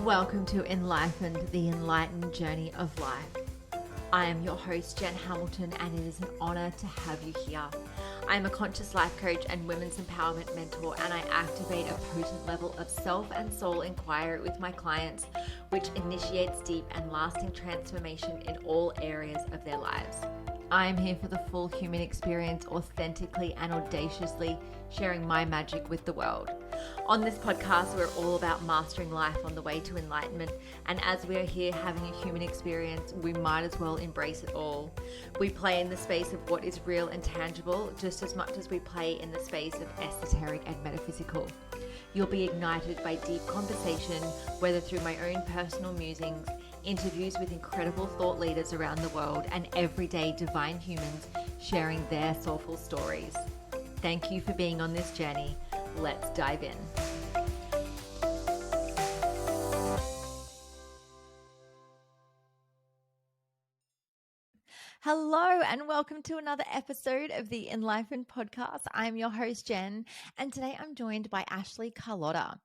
Welcome to Enlightened, the enlightened journey of life. I am your host, Jen Hamilton, and it is an honor to have you here. I am a conscious life coach and women's empowerment mentor, and I activate a potent level of self and soul inquiry with my clients, which initiates deep and lasting transformation in all areas of their lives. I am here for the full human experience, authentically and audaciously sharing my magic with the world. On this podcast, we're all about mastering life on the way to enlightenment. And as we are here having a human experience, we might as well embrace it all. We play in the space of what is real and tangible, just as much as we play in the space of esoteric and metaphysical. You'll be ignited by deep conversation, whether through my own personal musings, interviews with incredible thought leaders around the world, and everyday divine humans sharing their soulful stories. Thank you for being on this journey. Let's dive in. Hello and welcome to another episode of the Enlightened Podcast. I'm your host, Jen, and today I'm joined by Ashley Carlotta.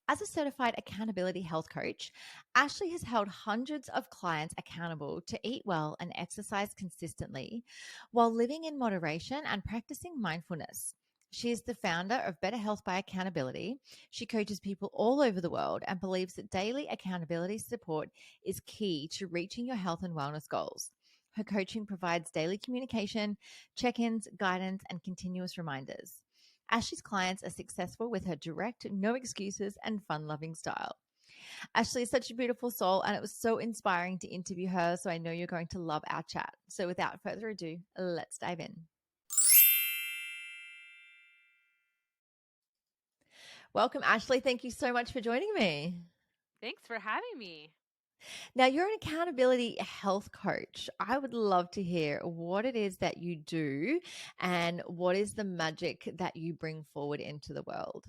As a certified accountability health coach, Ashley has held hundreds of clients accountable to eat well and exercise consistently while living in moderation and practicing mindfulness. She is the founder of Better Health by Accountability. She coaches people all over the world and believes that daily accountability support is key to reaching your health and wellness goals. Her coaching provides daily communication, check-ins, guidance, and continuous reminders. Ashley's clients are successful with her direct, no excuses, and fun-loving style. Ashley is such a beautiful soul, and it was so inspiring to interview her, so I know you're going to love our chat. So without further ado, let's dive in. Welcome, Ashley. Thank you so much for joining me. Thanks for having me. Now, you're an accountability health coach. I would love to hear what it is that you do and what is the magic that you bring forward into the world.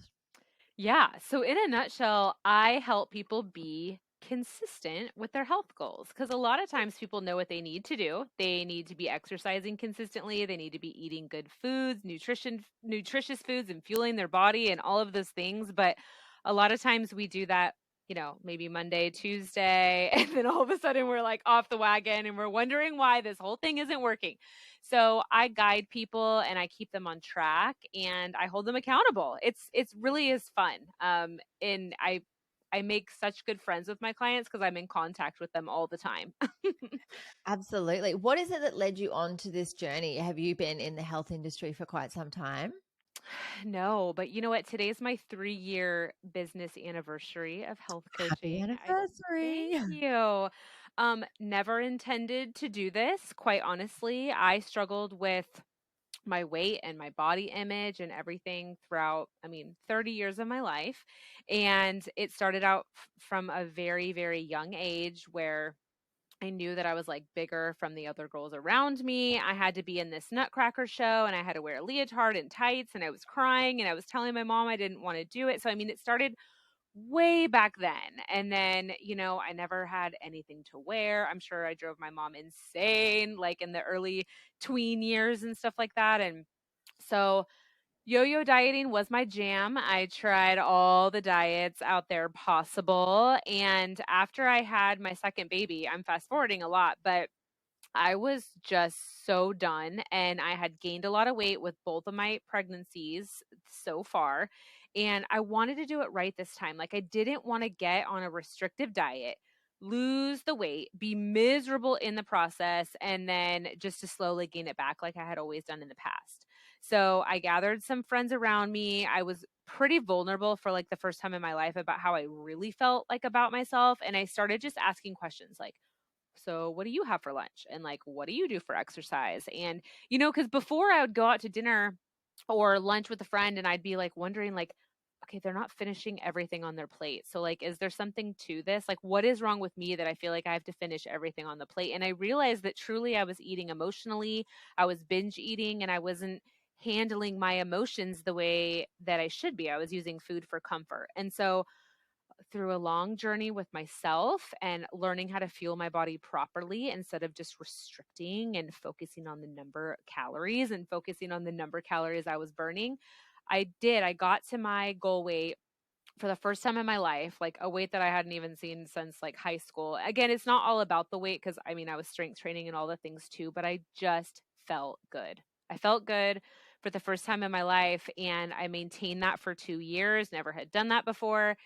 Yeah. So, in a nutshell, I help people be consistent with their health goals because a lot of times people know what they need to do. They need to be exercising consistently. They need to be eating good foods, nutritious foods, and fueling their body and all of those things. But a lot of times we do that, maybe Monday, Tuesday, and then all of a sudden we're like off the wagon and we're wondering why this whole thing isn't working. So I guide people and I keep them on track and I hold them accountable. It's really is fun. And I make such good friends with my clients because I'm in contact with them all the time. Absolutely. What is it that led you on to this journey? Have you been in the health industry for quite some time? No, but you know what? Today's my 3-year business anniversary of health Happy coaching. anniversary. Thank you. Never intended to do this, quite honestly. I struggled with my weight and my body image and everything throughout, 30 years of my life. And it started out from a very, very young age where I knew that I was like bigger from the other girls around me. I had to be in this Nutcracker show and I had to wear a leotard and tights and I was crying and I was telling my mom I didn't want to do it. So, it started way back then. And then, I never had anything to wear. I'm sure I drove my mom insane, like in the early tween years and stuff like that. And so yo-yo dieting was my jam. I tried all the diets out there possible. And after I had my second baby, I'm fast forwarding a lot, but I was just so done and I had gained a lot of weight with both of my pregnancies so far. And I wanted to do it right this time. Like I didn't want to get on a restrictive diet, lose the weight, be miserable in the process, and then just to slowly gain it back like I had always done in the past. So I gathered some friends around me. I was pretty vulnerable for like the first time in my life about how I really felt like about myself. And I started just asking questions like, so what do you have for lunch? And like, what do you do for exercise? And, because before I would go out to dinner or lunch with a friend and I'd be like wondering, like, okay, they're not finishing everything on their plate. So, like, is there something to this? Like, what is wrong with me that I feel like I have to finish everything on the plate? And I realized that truly I was eating emotionally, I was binge eating, and I wasn't handling my emotions the way that I should be. I was using food for comfort. And so, through a long journey with myself and learning how to fuel my body properly instead of just restricting and focusing on the number of calories and focusing on the number of calories I was burning. I got to my goal weight for the first time in my life, like a weight that I hadn't even seen since like high school. Again, it's not all about the weight because I mean, I was strength training and all the things too, but I just felt good. I felt good for the first time in my life. And I maintained that for 2 years, never had done that before.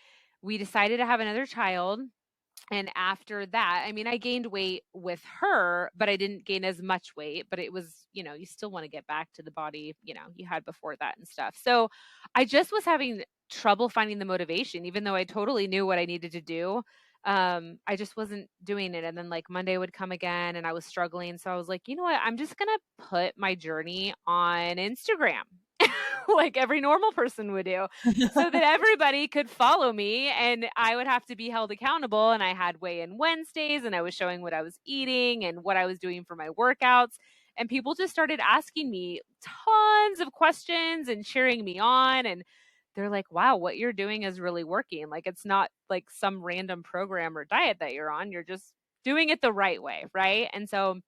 We decided to have another child. And after that, I mean, I gained weight with her, but I didn't gain as much weight. But it was, you still want to get back to the body, you had before that and stuff. So I just was having trouble finding the motivation, even though I totally knew what I needed to do. I just wasn't doing it. And then like Monday would come again and I was struggling. So I was like, you know what? I'm just going to put my journey on Instagram. Like every normal person would do, so that everybody could follow me and I would have to be held accountable. And I had weigh-in Wednesdays and I was showing what I was eating and what I was doing for my workouts. And people just started asking me tons of questions and cheering me on. And they're like, wow, what you're doing is really working. Like, it's not like some random program or diet that you're on. You're just doing it the right way. Right. And so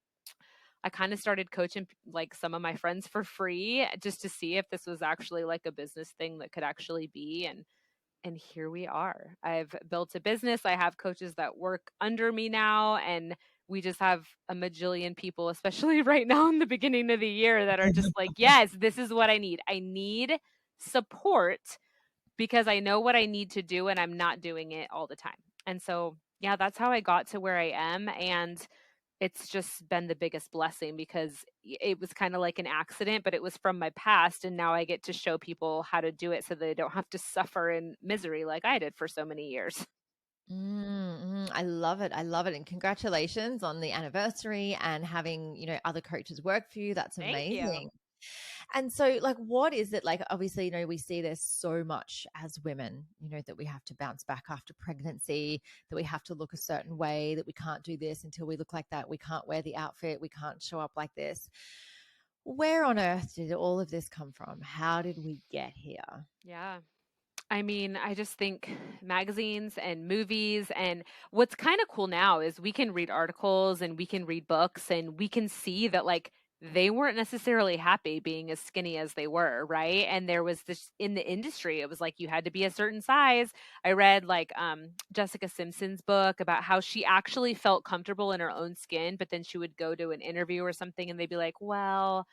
I kind of started coaching like some of my friends for free just to see if this was actually like a business thing that could actually be. And here we are. I've built a business. I have coaches that work under me now, and we just have a majillion people, especially right now in the beginning of the year, that are just like, yes, this is what I need. I need support because I know what I need to do and I'm not doing it all the time. And so, yeah, that's how I got to where I am. And it's just been the biggest blessing because it was kind of like an accident, but it was from my past. And now I get to show people how to do it so they don't have to suffer in misery like I did for so many years. I love it. I love it. And congratulations on the anniversary and having, other coaches work for you. That's Thank you. amazing. And so, like, what is it like? Obviously, we see there's so much as women, that we have to bounce back after pregnancy, that we have to look a certain way, that we can't do this until we look like that. We can't wear the outfit. We can't show up like this. Where on earth did all of this come from? How did we get here? Yeah. I mean, I just think magazines and movies, and what's kind of cool now is we can read articles and we can read books and we can see that like they weren't necessarily happy being as skinny as they were, right? And there was this in the industry, it was like you had to be a certain size. I read like Jessica Simpson's book about how she actually felt comfortable in her own skin, but then she would go to an interview or something and they'd be like, well,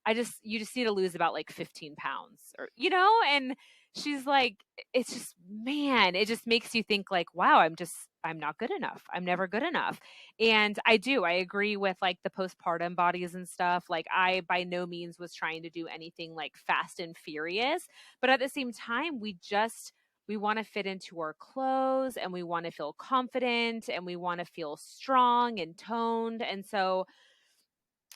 you just need to lose about like 15 pounds or, and she's like, it's just, man, it just makes you think like, wow, I'm not good enough. I'm never good enough. And I agree with like the postpartum bodies and stuff. Like I by no means was trying to do anything like fast and furious, but at the same time, we want to fit into our clothes and we want to feel confident and we want to feel strong and toned. And so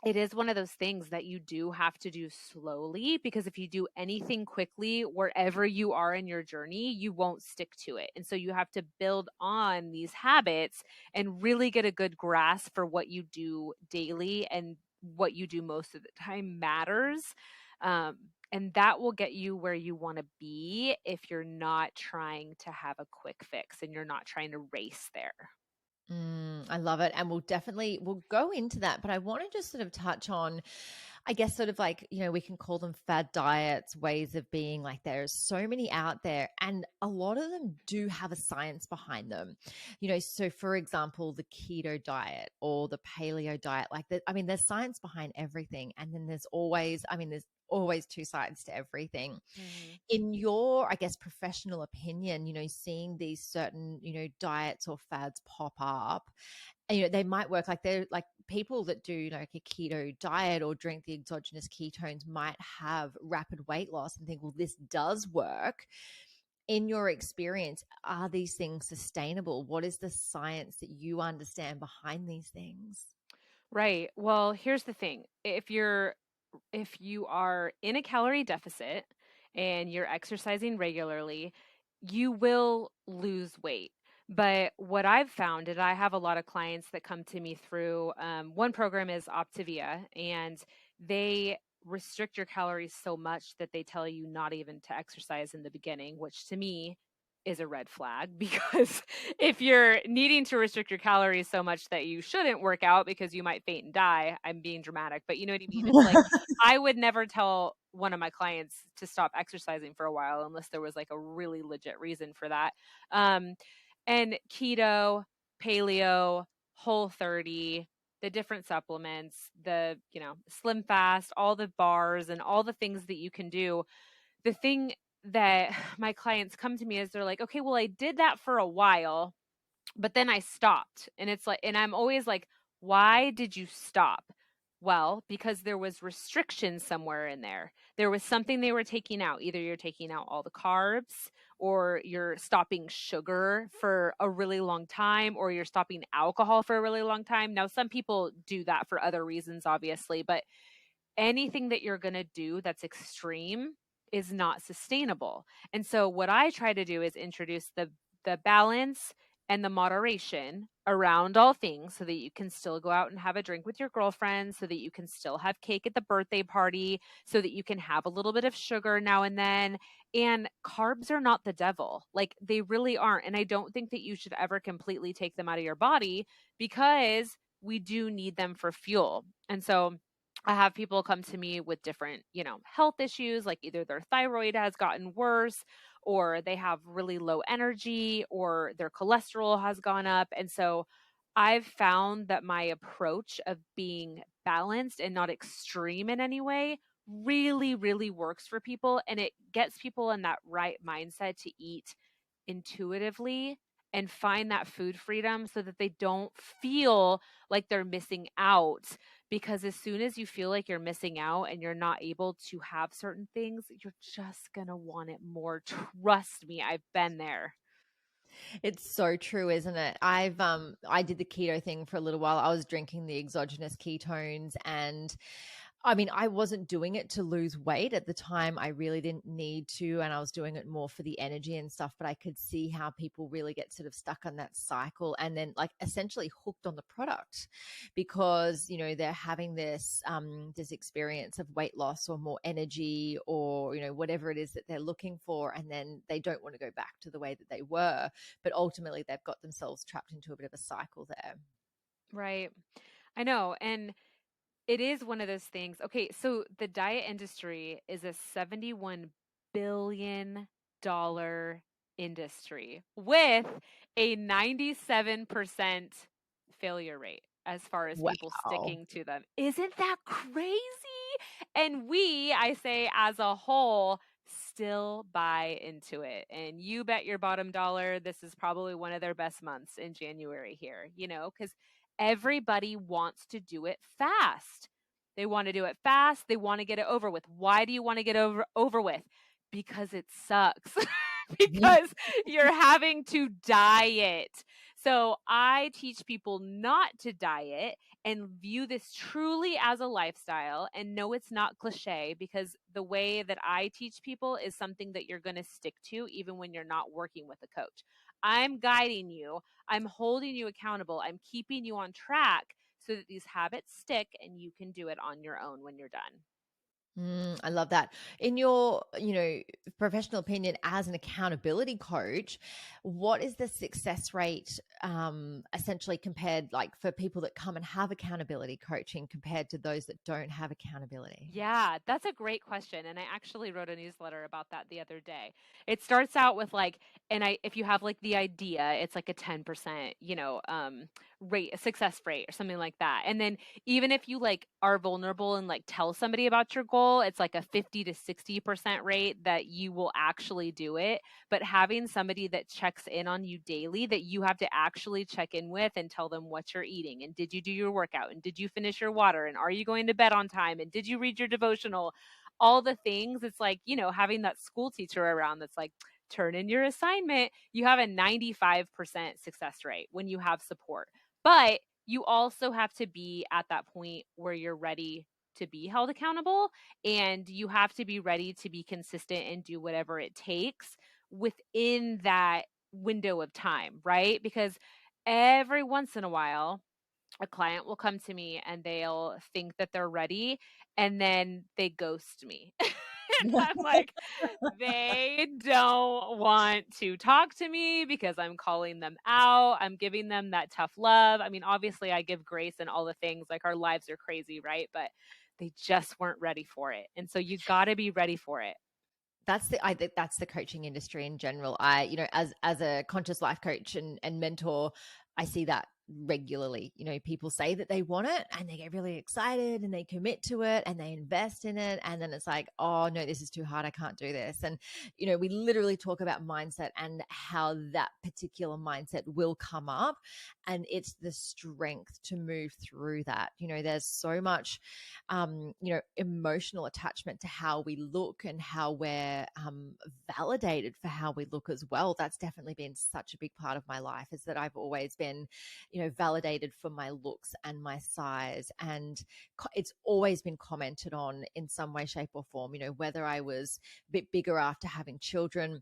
it is one of those things that you do have to do slowly because if you do anything quickly, wherever you are in your journey, you won't stick to it. And so you have to build on these habits and really get a good grasp for what you do daily and what you do most of the time matters. And that will get you where you want to be if you're not trying to have a quick fix and you're not trying to race there. I love it. And we'll go into that, but I want to just sort of touch on, I guess, sort of like, we can call them fad diets, ways of being. Like there's so many out there and a lot of them do have a science behind them, so for example, the keto diet or the paleo diet, like that. I mean, there's science behind everything. And then there's always two sides to everything. In your, I guess, professional opinion, seeing these certain, diets or fads pop up, and, they might work, like they're like people that do like a keto diet or drink the exogenous ketones might have rapid weight loss and think, well, this does work. In your experience, are these things sustainable? What is the science that you understand behind these things? Right. Well, here's the thing. If you are in a calorie deficit and you're exercising regularly, you will lose weight. But what I've found, and I have a lot of clients that come to me through one program is Optivia, and they restrict your calories so much that they tell you not even to exercise in the beginning, which to me is a red flag because if you're needing to restrict your calories so much that you shouldn't work out because you might faint and die, I'm being dramatic, but you know what I mean? It's like I would never tell one of my clients to stop exercising for a while unless there was like a really legit reason for that. Um, and keto, paleo, whole 30, the different supplements, the, slim fast, all the bars and all the things that you can do. The thing that my clients come to me is they're like, okay, well, I did that for a while, but then I stopped. And it's like, and I'm always like, why did you stop? Well, because there was restriction somewhere in there. There was something they were taking out. Either you're taking out all the carbs, or you're stopping sugar for a really long time, or you're stopping alcohol for a really long time. Now, some people do that for other reasons, obviously, but anything that you're going to do that's extreme is not sustainable. And so what I try to do is introduce the balance and the moderation around all things so that you can still go out and have a drink with your girlfriend, so that you can still have cake at the birthday party, so that you can have a little bit of sugar now and then. And carbs are not the devil. Like, they really aren't. And I don't think that you should ever completely take them out of your body, because we do need them for fuel. And so I have people come to me with different, health issues, like either their thyroid has gotten worse, or they have really low energy, or their cholesterol has gone up. And so I've found that my approach of being balanced and not extreme in any way really, really works for people. And it gets people in that right mindset to eat intuitively and find that food freedom so that they don't feel like they're missing out. Because as soon as you feel like you're missing out and you're not able to have certain things, you're just going to want it more. Trust me, I've been there. It's so true, isn't it? I did the keto thing for a little while. I was drinking the exogenous ketones, and I mean, I wasn't doing it to lose weight at the time. I really didn't need to, and I was doing it more for the energy and stuff, but I could see how people really get sort of stuck on that cycle and then like essentially hooked on the product because, they're having this experience of weight loss or more energy or, whatever it is that they're looking for, and then they don't want to go back to the way that they were, but ultimately they've got themselves trapped into a bit of a cycle there. Right. I know. And it is one of those things. Okay, so the diet industry is a $71 billion industry with a 97% failure rate as far as people Wow. sticking to them. Isn't that crazy? And I say as a whole, still buy into it. And you bet your bottom dollar this is probably one of their best months in January here, because everybody wants to do it fast. They want to do it fast. They want to get it over with. Why do you want to get over with? Because it sucks. Because you're having to diet. So I teach people not to diet and view this truly as a lifestyle, and no, it's not cliche, because the way that I teach people is something that you're going to stick to even when you're not working with a coach. I'm guiding you, I'm holding you accountable, I'm keeping you on track so that these habits stick and you can do it on your own when you're done. I love that. In your, professional opinion as an accountability coach, what is the success rate essentially compared like for people that come and have accountability coaching compared to those that don't have accountability? Yeah, that's a great question. And I actually wrote a newsletter about that the other day. It starts out with like, if you have like the idea, it's like a 10%, rate, a success rate or something like that. And then even if you like are vulnerable and like tell somebody about your goal, it's like a 50 to 60% rate that you will actually do it. But having somebody that checks in on you daily, that you have to actually check in with and tell them what you're eating, and did you do your workout, and did you finish your water, and are you going to bed on time, and did you read your devotional, all the things. It's like, having that school teacher around that's like, turn in your assignment. You have a 95% success rate when you have support. But you also have to be at that point where you're ready to be held accountable, and you have to be ready to be consistent and do whatever it takes within that window of time, right? Because every once in a while, a client will come to me and they'll think that they're ready, and then they ghost me. And I'm like, they they don't want to talk to me because I'm calling them out. I'm giving them that tough love. I mean, obviously, I give grace and all the things, like our lives are crazy, right? But they just weren't ready for it. And so you got to be ready for it. I think that's the coaching industry in general. I, as a conscious life coach and mentor, I see that regularly. People say that they want it and they get really excited and they commit to it and they invest in it, and then it's like, oh no, this is too hard, I can't do this. And we literally talk about mindset and how that particular mindset will come up, and it's the strength to move through that. There's so much emotional attachment to how we look and how we're validated for how we look as well. That's definitely been such a big part of my life, is that I've always been, validated for my looks and my size. And it's always been commented on in some way, shape, or form, whether I was a bit bigger after having children.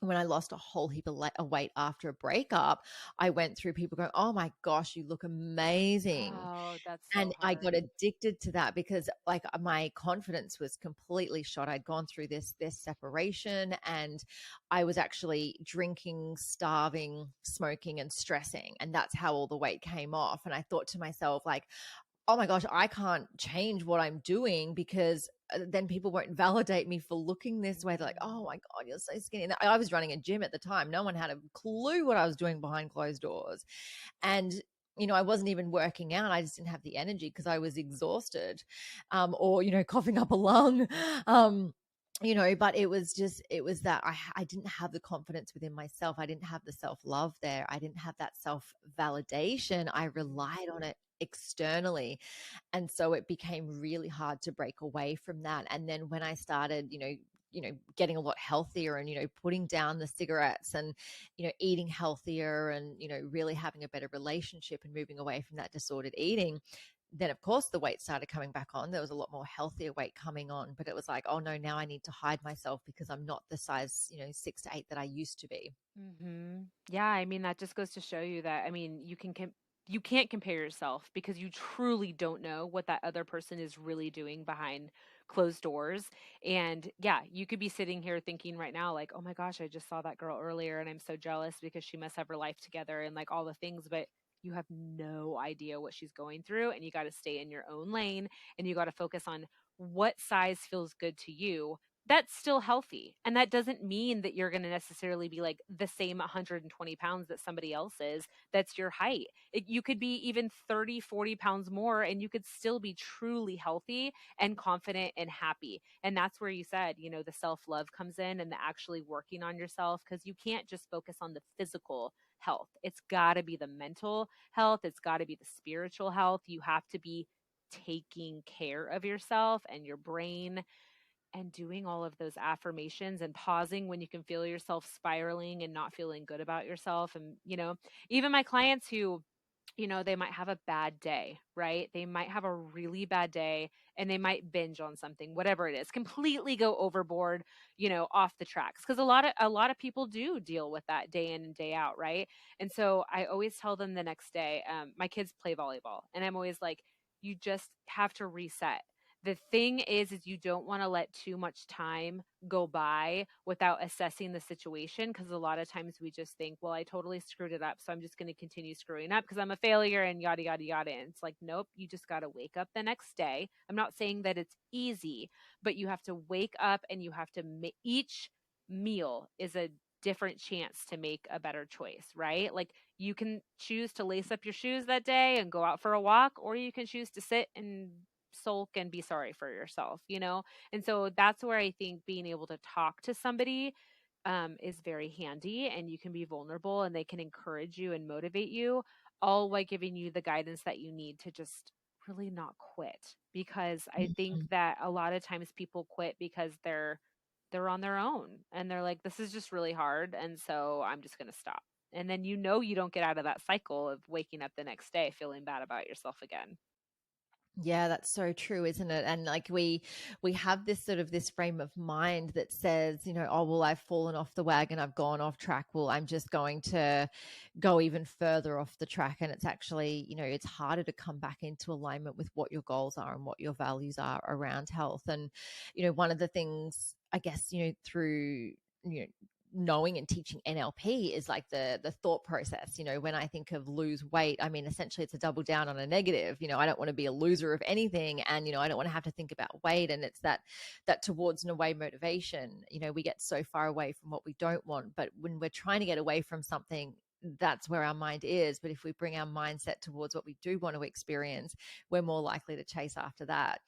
When I lost a whole heap of weight after a breakup, I went through people going, oh my gosh, you look amazing. Oh, that's so And I hard. got addicted to that because like my confidence was completely shot. I'd gone through this separation, and I was actually drinking, starving, smoking, and stressing. And that's how all the weight came off. And I thought to myself, like, oh my gosh, I can't change what I'm doing, because then people won't validate me for looking this way. They're like, oh my God, you're so skinny. And I was running a gym at the time. No one had a clue what I was doing behind closed doors. And I wasn't even working out. I just didn't have the energy because I was exhausted, or coughing up a lung. But it was that I didn't have the confidence within myself. I didn't have the self-love there. I didn't have that self-validation. I relied on it externally. And so it became really hard to break away from that. And then when I started, getting a lot healthier and, putting down the cigarettes and, eating healthier and, really having a better relationship and moving away from that disordered eating, then of course the weight started coming back on. There was a lot more healthier weight coming on, but it was like, oh no, now I need to hide myself because I'm not the size, 6 to 8 that I used to be. Yeah, I mean, that just goes to show you that, I mean, you can't compare yourself because you truly don't know what that other person is really doing behind closed doors. And yeah, you could be sitting here thinking right now, like, oh my gosh, I just saw that girl earlier and I'm so jealous because she must have her life together and like all the things, but you have no idea what she's going through. And you got to stay in your own lane and you got to focus on what size feels good to you. That's still healthy. And that doesn't mean that you're going to necessarily be like the same 120 pounds that somebody else is. That's your height. You could be even 30, 40 pounds more, and you could still be truly healthy and confident and happy. And that's where you said, the self love comes in and the actually working on yourself, because you can't just focus on the physical health. It's got to be the mental health, it's got to be the spiritual health. You have to be taking care of yourself and your brain and doing all of those affirmations and pausing when you can feel yourself spiraling and not feeling good about yourself. And, even my clients who, they might have a bad day, right? They might have a really bad day and they might binge on something, whatever it is, completely go overboard, off the tracks. Cause a lot of people do deal with that day in and day out. Right. And so I always tell them the next day, my kids play volleyball and I'm always like, you just have to reset. The thing is you don't want to let too much time go by without assessing the situation, because a lot of times we just think, well, I totally screwed it up, so I'm just going to continue screwing up because I'm a failure and yada yada yada. And it's like, nope, you just got to wake up the next day. I'm not saying that it's easy, but you have to wake up and you have to each meal is a different chance to make a better choice, right? Like you can choose to lace up your shoes that day and go out for a walk, or you can choose to sit and sulk and be sorry for yourself. And so that's where I think being able to talk to somebody is very handy, and you can be vulnerable and they can encourage you and motivate you, all while giving you the guidance that you need to just really not quit. Because I think Mhm. that a lot of times people quit because they're on their own and they're like, this is just really hard. And so I'm just going to stop. And then you don't get out of that cycle of waking up the next day feeling bad about yourself again. Yeah, that's so true, isn't it? And like we have this sort of this frame of mind that says, oh well, I've fallen off the wagon, I've gone off track. Well, I'm just going to go even further off the track. And it's actually, it's harder to come back into alignment with what your goals are and what your values are around health. And, one of the things I guess, through knowing and teaching NLP is like the thought process. When I think of lose weight, I mean, essentially it's a double down on a negative. I don't want to be a loser of anything, and I don't want to have to think about weight. And it's that towards and away motivation. We get so far away from what we don't want, but when we're trying to get away from something, that's where our mind is. But if we bring our mindset towards what we do want to experience, we're more likely to chase after that.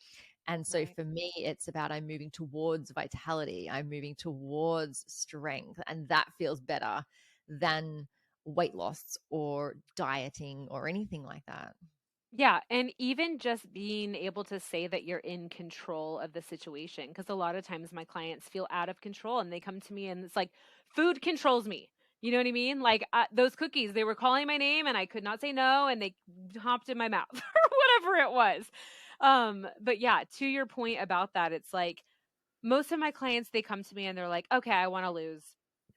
And so Right. for me, it's about I'm moving towards vitality, I'm moving towards strength, and that feels better than weight loss or dieting or anything like that. Yeah, and even just being able to say that you're in control of the situation, because a lot of times my clients feel out of control and they come to me and it's like, food controls me. You know what I mean? Like those cookies, they were calling my name and I could not say no, and they hopped in my mouth or whatever it was. But yeah, to your point about that, it's like most of my clients, they come to me and they're like, okay, I want to lose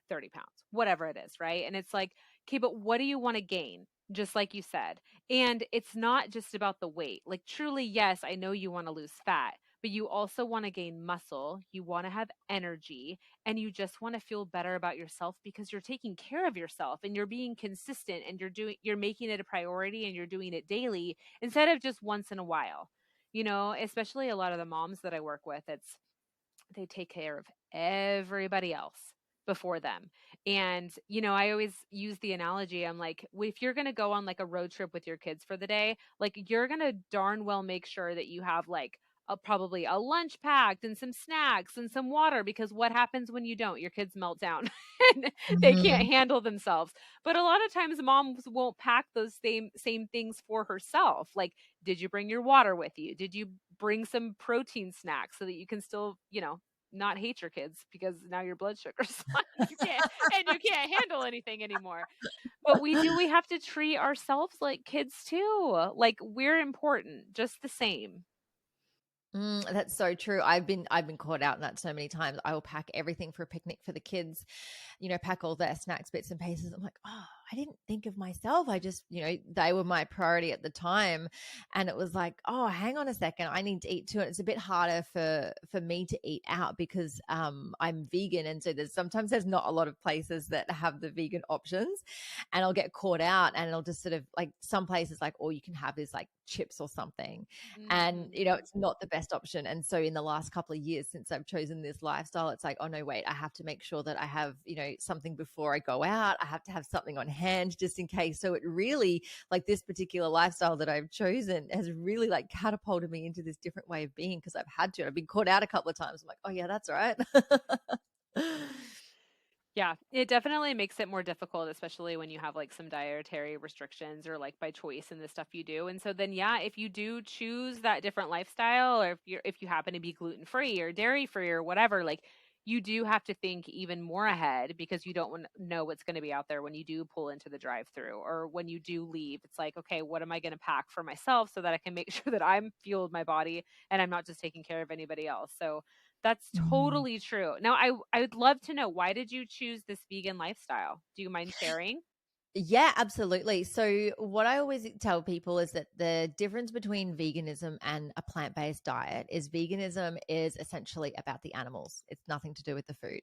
30 pounds, whatever it is, right? And it's like, okay, but what do you want to gain? Just like you said. And it's not just about the weight. Like, truly, yes, I know you want to lose fat, but you also want to gain muscle. You want to have energy, and you just want to feel better about yourself because you're taking care of yourself and you're being consistent and you're making it a priority and you're doing it daily instead of just once in a while. Especially a lot of the moms that I work with, they take care of everybody else before them. And, I always use the analogy. I'm like, if you're going to go on like a road trip with your kids for the day, like you're going to darn well make sure that you have like probably a lunch packed and some snacks and some water, because what happens when you don't? Your kids melt down and they can't Mhm. handle themselves. But a lot of times moms won't pack those same things for herself. Like, did you bring your water with you? Did you bring some protein snacks so that you can still, not hate your kids because now your blood sugar's you can't and you can't handle anything anymore. But we have to treat ourselves like kids too. Like we're important just the same. That's so true. I've been caught out in that so many times. I will pack everything for a picnic for the kids, pack all their snacks, bits and pieces. I'm like, oh, I didn't think of myself. I just, they were my priority at the time. And it was like, oh, hang on a second. I need to eat too. And it's a bit harder for me to eat out because I'm vegan. And so there's not a lot of places that have the vegan options. And I'll get caught out and it'll just sort of like some places like all you can have is like chips or something. And Mhm. it's not the best option. And so in the last couple of years since I've chosen this lifestyle, it's like, oh no, wait, I have to make sure that I have something before I go out. I have to have something on hand just in case. So it really, like, this particular lifestyle that I've chosen has really like catapulted me into this different way of being because I've been caught out a couple of times. I'm like, oh yeah, that's right. Yeah, it definitely makes it more difficult, especially when you have like some dietary restrictions or like by choice in the stuff you do. And so then yeah, if you do choose that different lifestyle, or if you happen to be gluten free or dairy free or whatever, like you do have to think even more ahead because you don't know what's going to be out there when you do pull into the drive through or when you do leave. It's like, okay, what am I going to pack for myself so that I can make sure that I'm fueled my body and I'm not just taking care of anybody else. So that's Mhm. totally true. Now, I would love to know, why did you choose this vegan lifestyle? Do you mind sharing? Yeah, absolutely. So, what I always tell people is that the difference between veganism and a plant based diet is veganism is essentially about the animals, it's nothing to do with the food.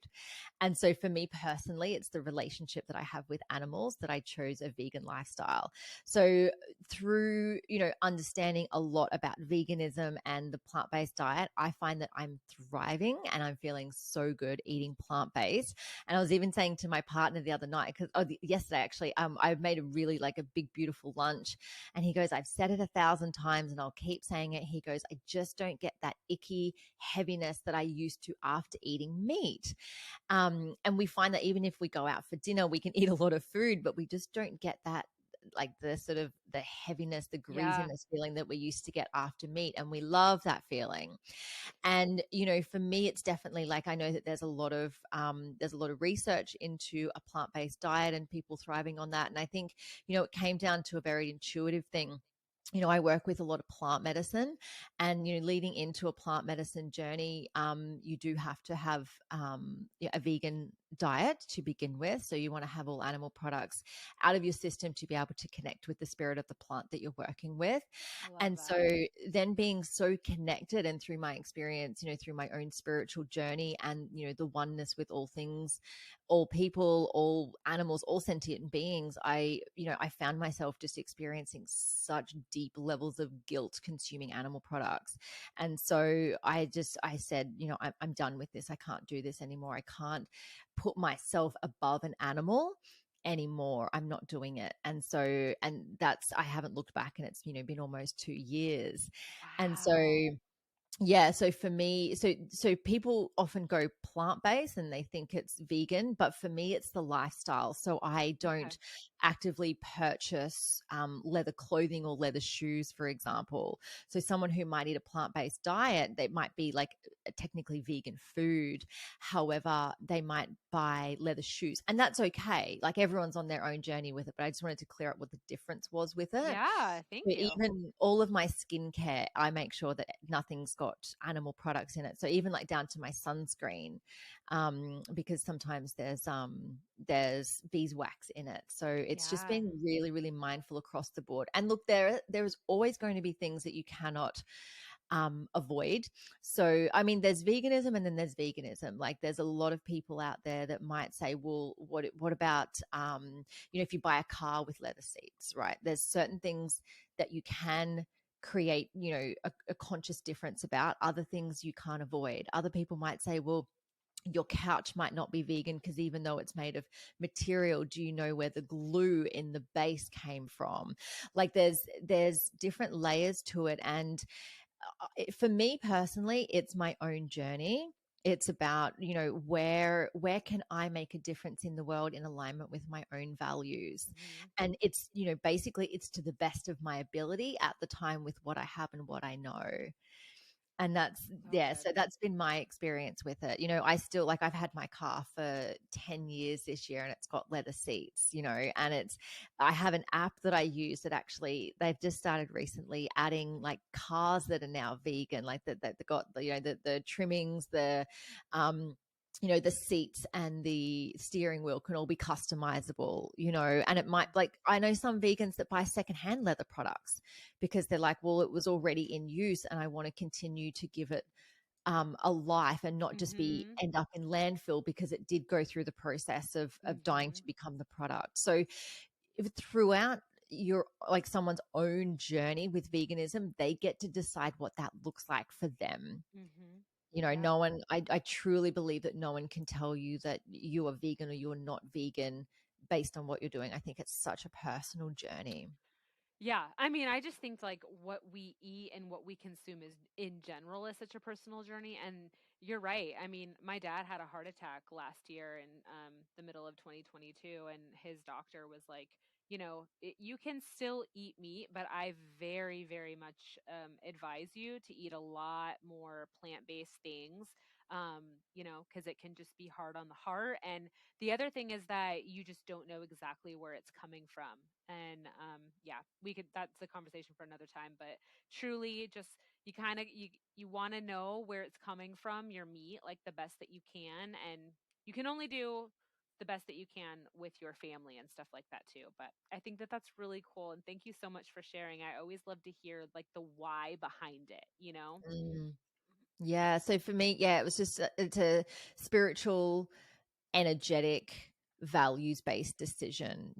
And so, for me personally, it's the relationship that I have with animals that I chose a vegan lifestyle. So, through, understanding a lot about veganism and the plant based diet, I find that I'm thriving and I'm feeling so good eating plant based. And I was even saying to my partner the other night, yesterday actually, I made a really like a big, beautiful lunch. And he goes, I've said it 1,000 times and I'll keep saying it. He goes, I just don't get that icky heaviness that I used to after eating meat. And we find that even if we go out for dinner, we can eat a lot of food, but we just don't get that like the sort of the heaviness, the Yeah. greasiness feeling that we used to get after meat. And we love that feeling. And for me it's definitely like I know that there's a lot of research into a plant-based diet and people thriving on that. And I think it came down to a very intuitive thing. I work with a lot of plant medicine, and leading into a plant medicine journey, you do have to have a vegan diet to begin with. So you want to have all animal products out of your system to be able to connect with the spirit of the plant that you're working with. I love And so that. then being so connected, and through my experience, through my own spiritual journey and, the oneness with all things, all people, all animals, all sentient beings, I found myself just experiencing such deep levels of guilt consuming animal products. And so I said, I'm done with this. I can't do this anymore. I can't put myself above an animal anymore. I'm not doing it. And so, and that's, I haven't looked back, and it's, been almost 2 years. And so, Wow. yeah, so for me, so people often go plant-based and they think it's vegan, but for me it's the lifestyle. So I Okay. don't actively purchase leather clothing or leather shoes, for example. So someone who might eat a plant-based diet, they might be like technically vegan food. However, they might buy leather shoes, and that's okay. Like, everyone's on their own journey with it, but I just wanted to clear up what the difference was with it. Yeah, thank So you. even all of my skincare, I make sure that nothing's got animal products in it. So even like down to my sunscreen, because sometimes there's beeswax in it. So it's just Yeah. being really, really mindful across the board. And look, there is always going to be things that you cannot avoid. So, I mean, there's veganism and then there's veganism. Like, there's a lot of people out there that might say, well, what about, if you buy a car with leather seats, right? There's certain things that you can create, a conscious difference about. Other things you can't avoid. Other people might say, well, your couch might not be vegan because even though it's made of material, do you know where the glue in the base came from? Like, there's different layers to it. And for me personally, it's my own journey. It's about, where can I make a difference in the world in alignment with my own values? Hmm. And it's, basically it's to the best of my ability at the time with what I have and what I know. And that's, So yeah, good. so that's been my experience with it. I still, like, I've had my car for 10 years this year, and it's got leather seats, and I have an app that I use that actually they've just started recently adding like cars that are now vegan, like that they got the, the trimmings, um the seats and the steering wheel can all be customizable, and it might, like, I know some vegans that buy secondhand leather products because they're like, well, it was already in use and I want to continue to give it a life and not just be Hmm. end up in landfill because it did go through the process of dying to Hmm. become the product. So if throughout your, like, someone's own journey with veganism, they get to decide what that looks like for them. Hmm. Yeah. No one, I truly believe that no one can tell you that you are vegan or you're not vegan based on what you're doing. I think it's such a personal journey. Yeah, I mean, I just think like what we eat and what we consume is in general is such a personal journey. And you're right. I mean, my dad had a heart attack last year in the middle of 2022, and his doctor was like, you can still eat meat, but I very, very much advise you to eat a lot more plant-based things. Because it can just be hard on the heart. And the other thing is that you just don't know exactly where it's coming from. And yeah, that's a conversation for another time, but truly just you want to know where it's coming from, your meat, like the best that you can, and you can only do the best that you can with your family and stuff like that too. But I think that that's really cool, and thank you so much for sharing. I always love to hear like the why behind it. Mm. Yeah. So for me, yeah, it was just it's a spiritual, energetic, values based decision.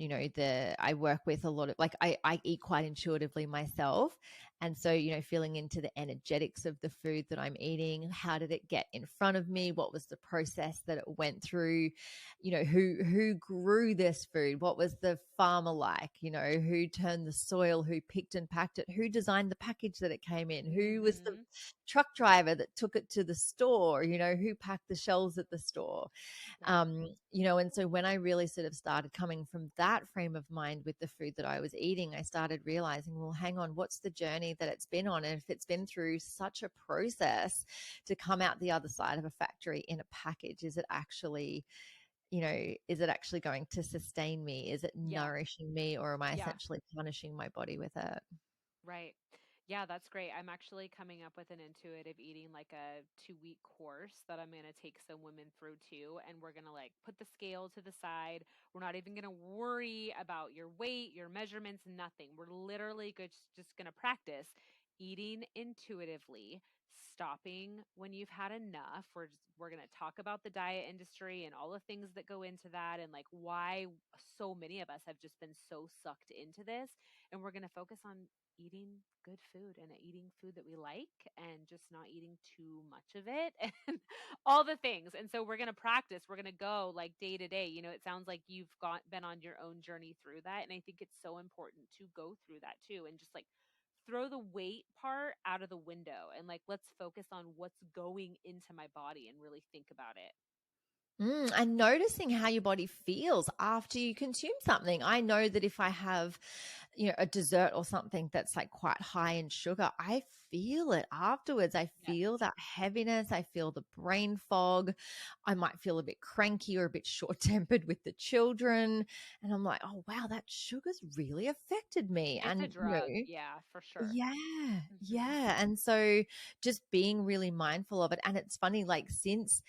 I work with a lot of, like, I eat quite intuitively myself. And so, feeling into the energetics of the food that I'm eating, how did it get in front of me? What was the process that it went through? Who grew this food? What was the farmer like? Who turned the soil, who picked and packed it, who designed the package that it came in, who was the Mhm. truck driver that took it to the store, who packed the shelves at the store. Right. And so when I really sort of started coming from that frame of mind with the food that I was eating, I started realizing, well, hang on, what's the journey that it's been on? And if it's been through such a process to come out the other side of a factory in a package, is it actually going to sustain me? Is it Yeah. nourishing me, or am I Yeah. essentially punishing my body with it? Right. Yeah, that's great. I'm actually coming up with an intuitive eating, like a 2-week course that I'm going to take some women through too. And we're going to like put the scale to the side. We're not even going to worry about your weight, your measurements, nothing. We're literally just going to practice eating intuitively, stopping when you've had enough. We're going to talk about the diet industry and all the things that go into that and like why so many of us have just been so sucked into this. And we're going to focus on eating good food and eating food that we like and just not eating too much of it and all the things. And so we're going to practice. We're going to go like day to day. It sounds like you've been on your own journey through that. And I think it's so important to go through that too and just like throw the weight part out of the window and like let's focus on what's going into my body and really think about it. And noticing how your body feels after you consume something. I know that if I have, a dessert or something that's like quite high in sugar, I feel it afterwards. I Yes. feel that heaviness. I feel the brain fog. I might feel a bit cranky or a bit short tempered with the children. And I'm like, oh, wow, that sugar's really affected me. It's a And, drug. Yeah, for sure. yeah, Hmm. yeah. And so just being really mindful of it. And it's funny, like since,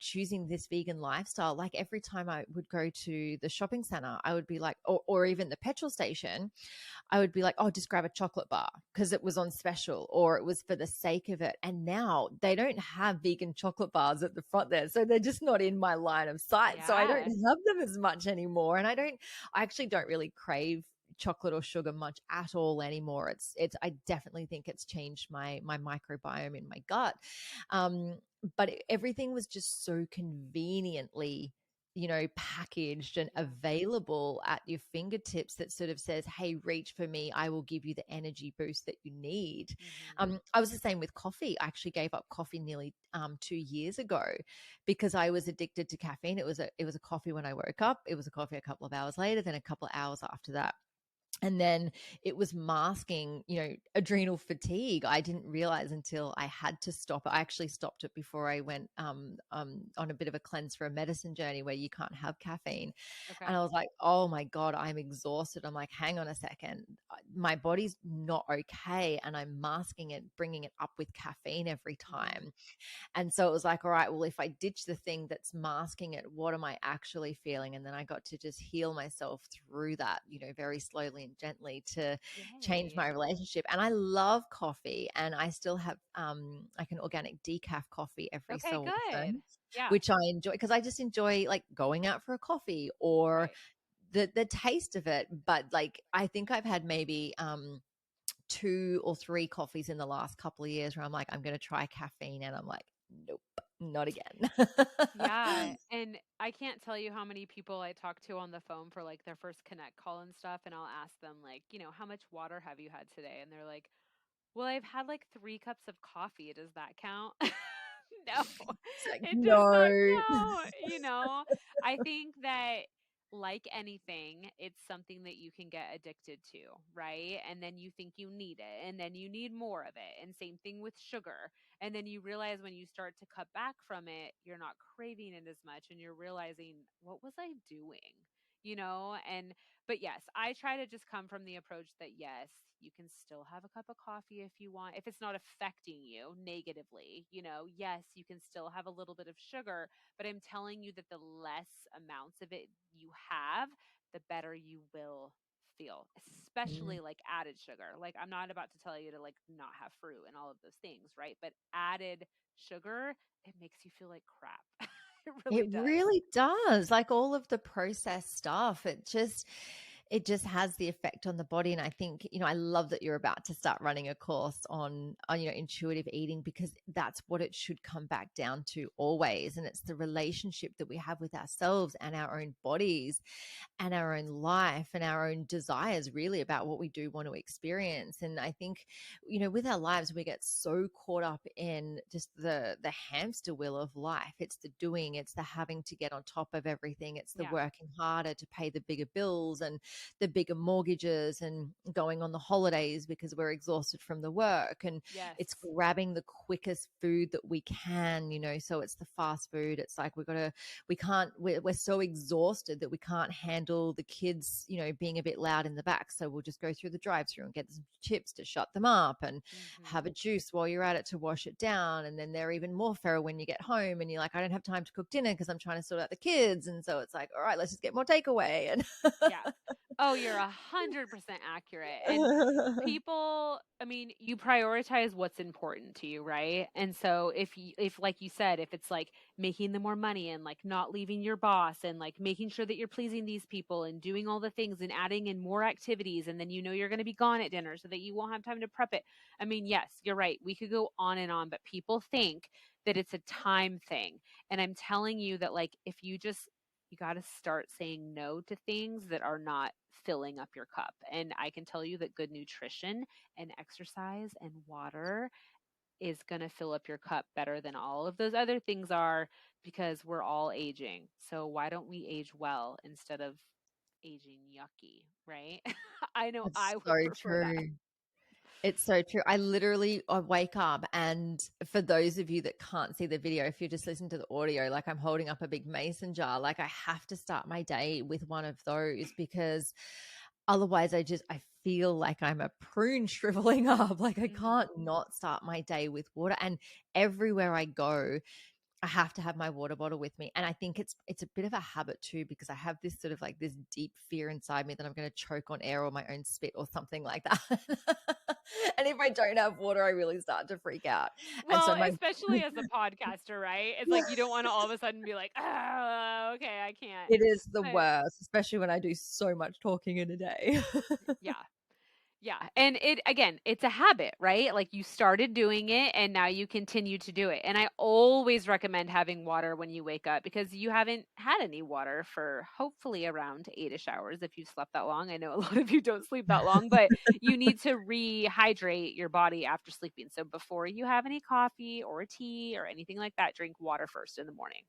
choosing this vegan lifestyle, like every time I would go to the shopping center, I would be like, or even the petrol station, I would be like, oh, just grab a chocolate bar because it was on special or it was for the sake of it. And now they don't have vegan chocolate bars at the front there. So they're just not in my line of sight. So I don't Yeah. have them as much anymore. And I actually don't really crave chocolate or sugar much at all anymore. I definitely think it's changed my microbiome in my gut. But everything was just so conveniently packaged and Yeah. available at your fingertips that sort of says, hey, reach for me. I will give you the energy boost that you need. Hmm. I was the same with coffee. I actually gave up coffee nearly 2 years ago because I was addicted to caffeine. It was a coffee when I woke up. It was a coffee a couple of hours later, then a couple of hours after that. And then it was masking, adrenal fatigue. I didn't realize until I had to stop it. I actually stopped it before I went on a bit of a cleanse for a medicine journey where you can't have caffeine. And Okay. I was like, oh my God, I'm exhausted. I'm like, hang on a second. My body's not okay. And I'm masking it, bringing it up with caffeine every Hmm. time. And so it was like, all right, well, if I ditch the thing that's masking it, what am I actually feeling? And then I got to just heal myself through that, very slowly and gently to change Yay. my relationship. And I love coffee and I still have like an organic decaf coffee every Okay, so good. often, Yeah. which I enjoy because I just enjoy like going out for a coffee or Right. the taste of it. But like I think I've had maybe 2 or 3 coffees in the last couple of years where I'm like, I'm going to try caffeine. And I'm like, nope, not again. Yeah, and I can't tell you how many people I talk to on the phone for like their first connect call and stuff, and I'll ask them like, how much water have you had today? And they're like, well, I've had like 3 cups of coffee. Does that count? No, It's like, it does not no. count. I think that like anything, it's something that you can get addicted to, right? And then you think you need it, and then you need more of it. And same thing with sugar. And then you realize when you start to cut back from it, you're not craving it as much, and you're realizing, what was I doing? And but yes, I try to just come from the approach that yes, you can still have a cup of coffee if you want, if it's not affecting you negatively. Yes, you can still have a little bit of sugar, but I'm telling you that the less amounts of it you have, the better you will feel, Mm. especially like added sugar. Like, I'm not about to tell you to like not have fruit and all of those things, right? But added sugar, it makes you feel like crap. It It really does. really does. Like all of the processed stuff, it just has the effect on the body. And I think, I love that you're about to start running a course on intuitive eating because that's what it should come back down to always. And it's the relationship that we have with ourselves and our own bodies and our own life and our own desires really about what we do want to experience. And I think, with our lives, we get so caught up in just the hamster wheel of life. It's the doing, it's the having to get on top of everything, it's the Yeah. working harder to pay the bigger bills. And the bigger mortgages and going on the holidays because we're exhausted from the work. And Yes. it's grabbing the quickest food that we can, so it's the fast food. It's like we're so exhausted that we can't handle the kids, being a bit loud in the back. So we'll just go through the drive through and get some chips to shut them up and have a juice while you're at it to wash it down. And then they're even more feral when you get home and you're like, I don't have time to cook dinner because I'm trying to sort out the kids. And so it's like, all right, let's just get more takeaway. And Yeah. Oh, you're 100% accurate. And people, I mean, you prioritize what's important to you, right? And so if like you said, if it's like making the more money and like not leaving your boss and like making sure that you're pleasing these people and doing all the things and adding in more activities, and then you're going to be gone at dinner so that you won't have time to prep it. I mean, yes, you're right. We could go on and on, but people think that it's a time thing. And I'm telling you that like if you got to start saying no to things that are not filling up your cup. And I can tell you that good nutrition and exercise and water is going to fill up your cup better than all of those other things are, because we're all aging. So why don't we age well instead of aging yucky, right? I know It's I so would prefer that. true. It's so true. I wake up, and for those of you that can't see the video, if you're just listening to the audio, like I'm holding up a big mason jar, like I have to start my day with one of those because otherwise I feel like I'm a prune shriveling up. Like I Hmm. can't not start my day with water. And everywhere I go, I have to have my water bottle with me. And I think it's a bit of a habit too, because I have this sort of like this deep fear inside me that I'm going to choke on air or my own spit or something like that. And if I don't have water, I really start to freak out. And so Well, especially as a podcaster, right? It's like you don't want to all of a sudden be like, oh, okay, I can't. it is the But worst, especially when I do so much talking in a day. yeah. Yeah. And it again, it's a habit, right? Like you started doing it and now you continue to do it. And I always recommend having water when you wake up because you haven't had any water for hopefully around 8ish hours if you've slept that long. I know a lot of you don't sleep that long, but you need to rehydrate your body after sleeping. So before you have any coffee or tea or anything like that, drink water first in the morning.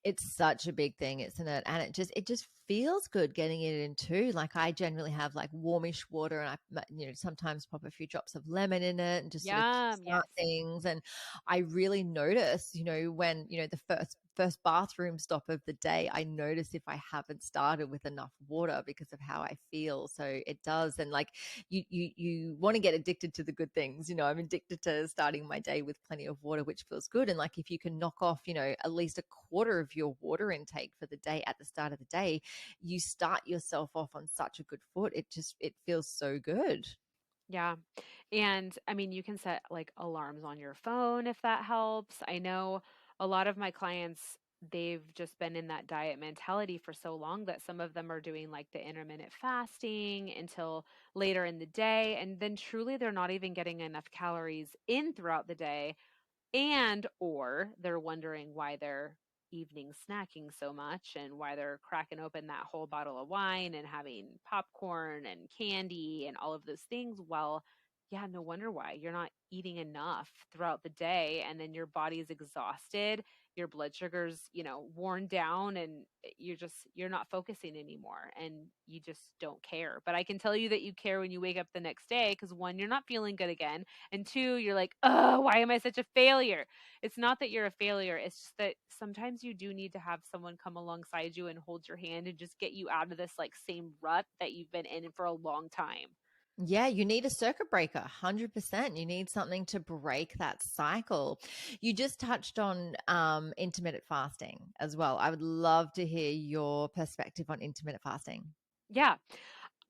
It's such a big thing, isn't it? And it just feels good getting it in too. Like I generally have like warmish water, and I sometimes pop a few drops of lemon in it and just sort of Yum. kickstart Yes. things. And I really notice, when the first bathroom stop of the day, I notice if I haven't started with enough water because of how I feel. So it does. And like you want to get addicted to the good things. I'm addicted to starting my day with plenty of water, which feels good. And like if you can knock off, at least a quarter of your water intake for the day at the start of the day, you start yourself off on such a good foot. It feels so good. Yeah. And I mean, you can set like alarms on your phone if that helps. I know a lot of my clients, they've just been in that diet mentality for so long that some of them are doing like the intermittent fasting until later in the day. And then truly, they're not even getting enough calories in throughout the day, and or they're wondering why they're evening snacking so much and why they're cracking open that whole bottle of wine and having popcorn and candy and all of those things. Well, yeah, no wonder why you're not eating enough throughout the day, and then your body is exhausted, your blood sugars, worn down, and you're not focusing anymore, and you just don't care. But I can tell you that you care when you wake up the next day, because one, you're not feeling good again, and two, you're like, oh, why am I such a failure? It's not that you're a failure. It's just that sometimes you do need to have someone come alongside you and hold your hand and just get you out of this like same rut that you've been in for a long time. Yeah, you need a circuit breaker, 100%. You need something to break that cycle. You just touched on intermittent fasting as well. I would love to hear your perspective on intermittent fasting. Yeah.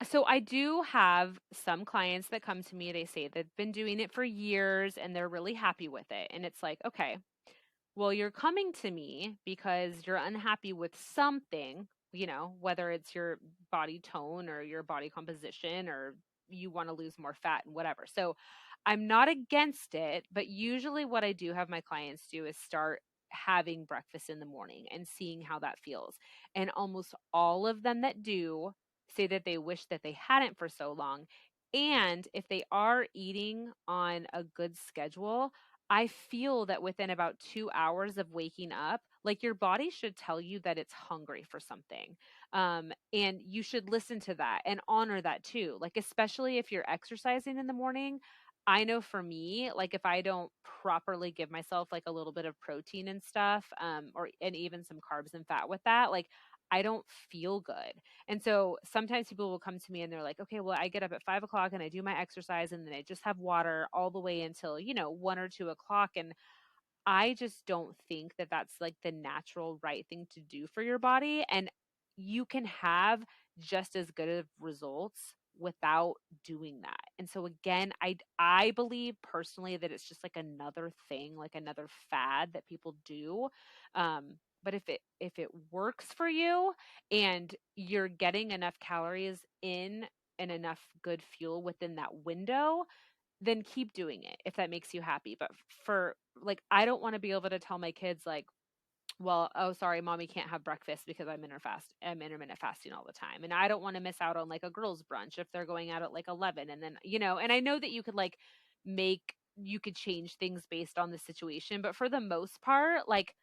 So I do have some clients that come to me, they say they've been doing it for years and they're really happy with it. And it's like, okay, well, you're coming to me because you're unhappy with something, whether it's your body tone or your body composition or you want to lose more fat and whatever. So I'm not against it, but usually what I do have my clients do is start having breakfast in the morning and seeing how that feels. And almost all of them that do say that they wish that they hadn't for so long. And if they are eating on a good schedule, I feel that within about 2 hours of waking up, like your body should tell you that it's hungry for something. And you should listen to that and honor that too. Like, especially if you're exercising in the morning. I know for me, like if I don't properly give myself like a little bit of protein and stuff, or and even some carbs and fat with that, like I don't feel good. And so sometimes people will come to me and they're like, okay, well, I get up at 5 o'clock and I do my exercise and then I just have water all the way until, 1 or 2 o'clock. And I just don't think that that's like the natural right thing to do for your body. And you can have just as good of results without doing that. And so again, I believe personally that it's just like another thing, like another fad that people do. But if it works for you and you're getting enough calories in and enough good fuel within that window, then keep doing it if that makes you happy. But for like, I don't want to be able to tell my kids like, well, oh, sorry, mommy can't have breakfast because I'm intermittent fasting all the time. And I don't want to miss out on like a girls' brunch if they're going out at like 11. And then, and I know that you could change things based on the situation. But for the most part, like,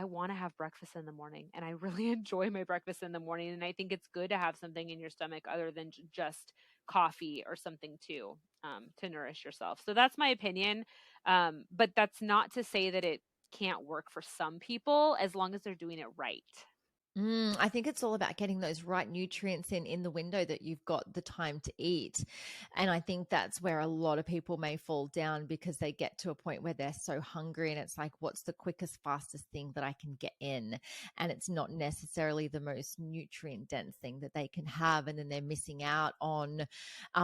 I want to have breakfast in the morning and I really enjoy my breakfast in the morning. And I think it's good to have something in your stomach other than just coffee or something too, to nourish yourself. So that's my opinion. But that's not to say that it can't work for some people as long as they're doing it right. I think it's all about getting those right nutrients in the window that you've got the time to eat. And I think that's where a lot of people may fall down because they get to a point where they're so hungry and it's like, what's the quickest, fastest thing that I can get in? And it's not necessarily the most nutrient dense thing that they can have. And then they're missing out on,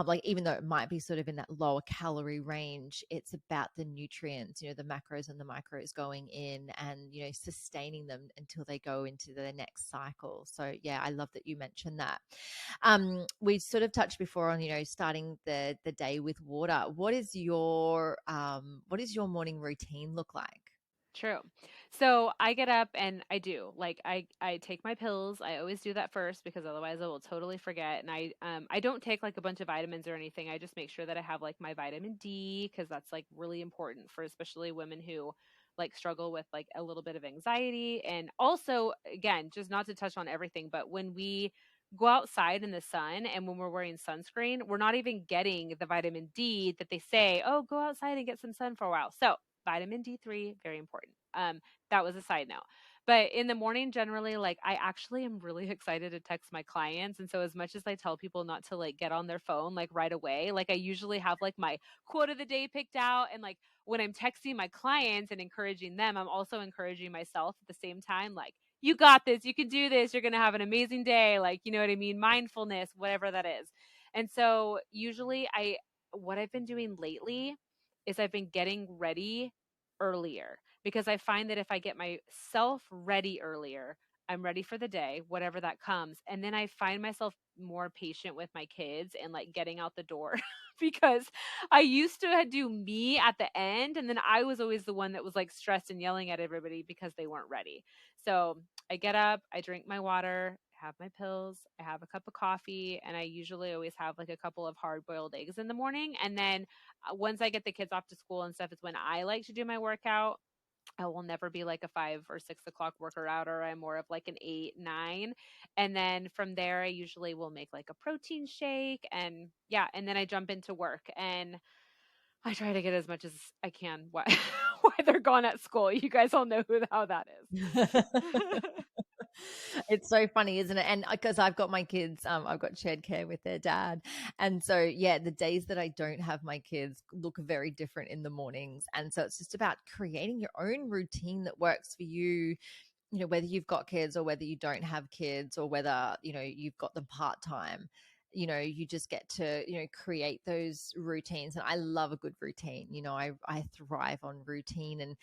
like, even though it might be sort of in that lower calorie range, it's about the nutrients, the macros and the micros going in and, sustaining them until they go into the next cycle. So yeah, I love that you mentioned that. We sort of touched before on, starting the day with water. What is your morning routine look like? True. So I get up and I do like I take my pills. I always do that first because otherwise I will totally forget. And I don't take like a bunch of vitamins or anything. I just make sure that I have like my vitamin D because that's like really important for especially women who like struggle with like a little bit of anxiety. And also, again, just not to touch on everything, but when we go outside in the sun and when we're wearing sunscreen, we're not even getting the vitamin D that they say, oh, go outside and get some sun for a while. So vitamin D3, very important. That was a side note. But in the morning, generally, like I actually am really excited to text my clients. And so as much as I tell people not to like get on their phone like right away, like I usually have like my quote of the day picked out. And like when I'm texting my clients and encouraging them, I'm also encouraging myself at the same time, like, you got this, you can do this, you're gonna have an amazing day, like, you know what I mean? Mindfulness, whatever that is. And so usually what I've been doing lately is I've been getting ready earlier because I find that if I get myself ready earlier, I'm ready for the day, whatever that comes. And then I find myself more patient with my kids and like getting out the door because I used to do me at the end. And then I was always the one that was like stressed and yelling at everybody because they weren't ready. So I get up, I drink my water, have my pills, I have a cup of coffee, and I usually always have like a couple of hard boiled eggs in the morning. And then once I get the kids off to school and stuff is when I like to do my workout. I will never be like a 5 or 6 o'clock worker outer. I'm more of like an 8, 9. And then from there, I usually will make like a protein shake and yeah. And then I jump into work and I try to get as much as I can while, while they're gone at school. You guys all know how that is. It's so funny, isn't it? And because I've got my kids, I've got shared care with their dad. And so, yeah, the days that I don't have my kids look very different in the mornings. And so it's just about creating your own routine that works for you, whether you've got kids or whether you don't have kids or whether, you've got them part time. You just get to, create those routines. And I love a good routine. I thrive on routine and,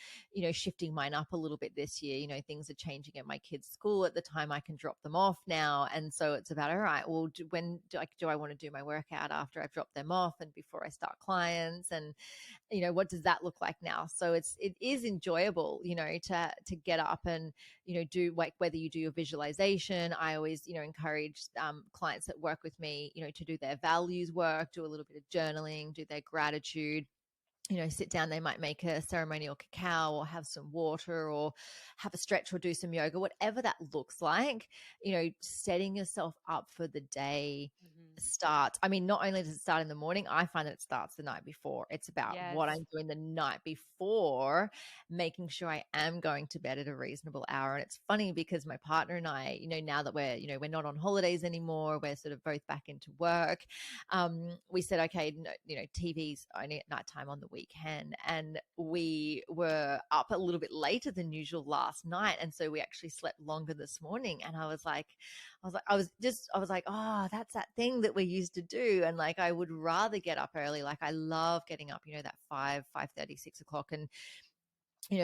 shifting mine up a little bit this year. Things are changing at my kids' school at the time I can drop them off now. And so it's about, all right, well, when do I want to do my workout after I've dropped them off and before I start clients? And what does that look like now? So it is enjoyable, to get up and, do like whether you do your visualization. I always, encourage clients that work with me, to do their values work, do a little bit of journaling, do their gratitude, sit down, they might make a ceremonial cacao or have some water or have a stretch or do some yoga, whatever that looks like, setting yourself up for the day Mhm. starts. I mean, not only does it start in the morning, I find that it starts the night before. It's about Yes. what I'm doing the night before, making sure I am going to bed at a reasonable hour. And it's funny because my partner and I, now that we're not on holidays anymore, we're sort of both back into work. We said, okay, no, TV's only at nighttime on the weekend. And we were up a little bit later than usual last night. And so we actually slept longer this morning. And I was like, oh, that's that thing that we used to do. And like, I would rather get up early. Like I love getting up, that 5:30, 6 o'clock. And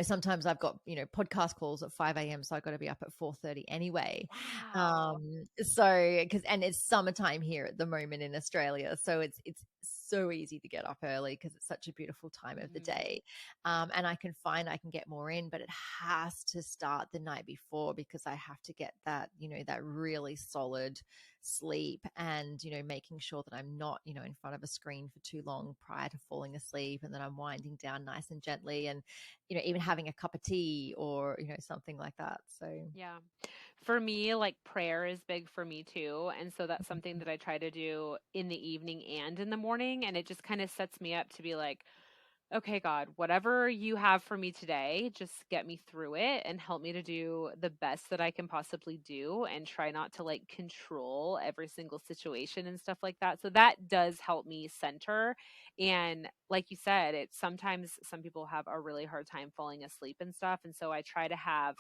sometimes I've got, podcast calls at 5 a.m. So I've got to be up at 4:30 anyway. Wow. And it's summertime here at the moment in Australia. So it's so easy to get up early because it's such a beautiful time of the Mhm. day. And I can find I can get more in, but it has to start the night before because I have to get that, that really solid sleep and, making sure that I'm not, in front of a screen for too long prior to falling asleep and that I'm winding down nice and gently and, even having a cup of tea or, something like that. So, Yeah. For me, like prayer is big for me too. And so that's something that I try to do in the evening and in the morning. And it just kind of sets me up to be like, okay, God, whatever you have for me today, just get me through it and help me to do the best that I can possibly do and try not to like control every single situation and stuff like that. So that does help me center. And like you said, it's sometimes some people have a really hard time falling asleep and stuff. And so I try to have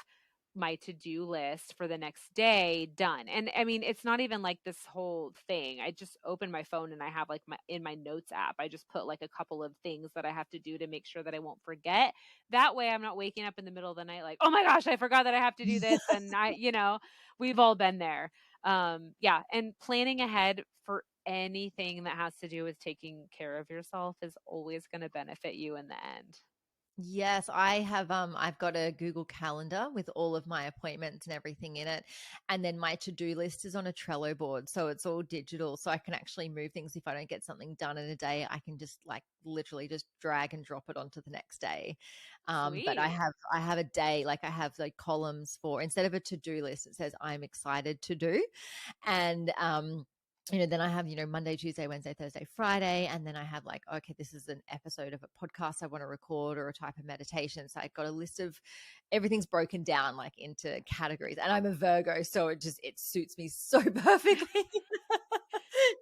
my to-do list for the next day done. And I mean, it's not even like this whole thing. I just open my phone and I have like my notes app. I just put like a couple of things that I have to do to make sure that I won't forget. That way I'm not waking up in the middle of the night like, "Oh my gosh, I forgot that I have to do this." And we've all been there. Yeah, and planning ahead for anything that has to do with taking care of yourself is always going to benefit you in the end. yes, I've got a Google Calendar with all of my appointments and everything in it. And then my to-do list is on a Trello board. So it's all digital. So I can actually move things. If I don't get something done in a day, I can just like literally just drag and drop it onto the next day. But Sweet. I have a day, like I have like columns for instead of a to-do list, it says I'm excited to do. And then I have, Monday, Tuesday, Wednesday, Thursday, Friday. And then I have like, okay, this is an episode of a podcast I want to record or a type of meditation. So I've got a list of everything's broken down like into categories. And I'm a Virgo, so it suits me so perfectly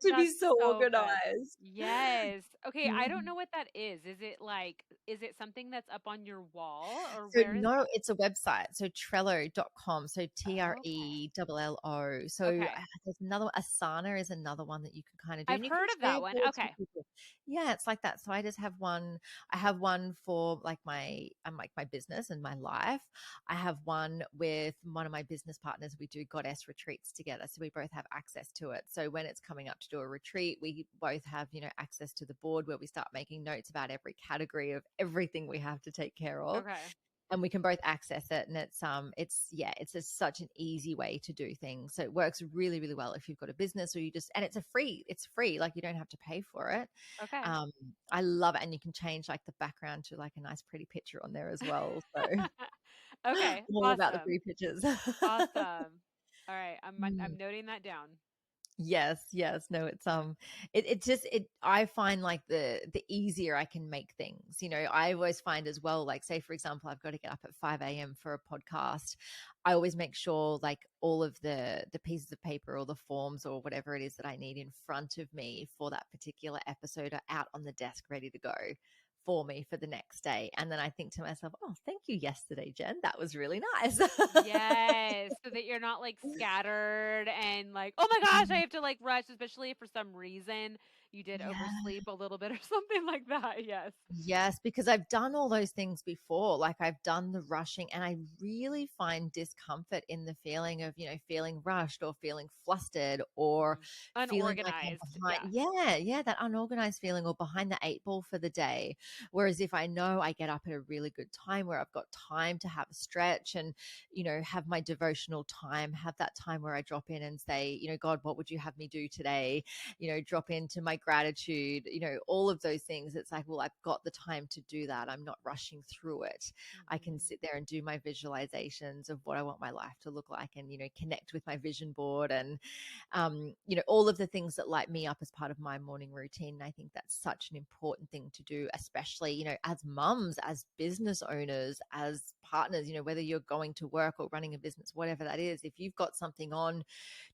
to be That's so so good. organized. Yes. Okay, I don't Mhm. know what that is. Is it something that's up on your wall or So where is no, that? it's a website. So Trello.com. So Okay. Trello. So Okay. there's another Asana is another one that you can kind of do I've and you can heard of that share one. boards with Okay. people. Yeah, it's like that. So I just have one. I have one for like my business and my life. I have one with one of my business partners. We do goddess retreats together. So we both have access to it. So when it's coming up to do a retreat, we both have, access to the board where we start making notes about every category of everything we have to take care of Okay. and we can both access it and such an easy way to do things, so it works really really well if you've got a business or you just and it's free, like you don't have to pay for it. Okay. um I love it, and you can change like the background to like a nice pretty picture on there as well, so Okay. I'm all about the Awesome. pretty pictures. Awesome. All right. I'm Mm. noting that down. Yes, yes. No, I find like the easier I can make things. I always find as well, like say for example, I've got to get up at 5 a.m. for a podcast. I always make sure like all of the pieces of paper or the forms or whatever it is that I need in front of me for that particular episode are out on the desk ready to go for me for the next day. And then I think to myself, oh, thank you yesterday, Jen. That was really nice. Yes, so that you're not like scattered and like, "Oh my gosh, I have to like rush," especially if for some reason you did Yeah. oversleep a little bit or something like that. Yes. Yes, because I've done all those things before. Like I've done the rushing and I really find discomfort in the feeling of, feeling rushed or feeling flustered or Mhm. feeling like I'm Unorganized. behind. Yeah. Yeah, yeah, that unorganized feeling or behind the eight ball for the day. Whereas if I know I get up at a really good time where I've got time to have a stretch and, have my devotional time, have that time where I drop in and say, God, what would you have me do today? Drop into my gratitude, all of those things. It's like, well, I've got the time to do that. I'm not rushing through it. I can sit there and do my visualizations of what I want my life to look like, and, connect with my vision board, and, all of the things that light me up as part of my morning routine. And I think that's such an important thing to do, especially, as mums, as business owners, as partners, whether you're going to work or running a business, whatever that is. If you've got something on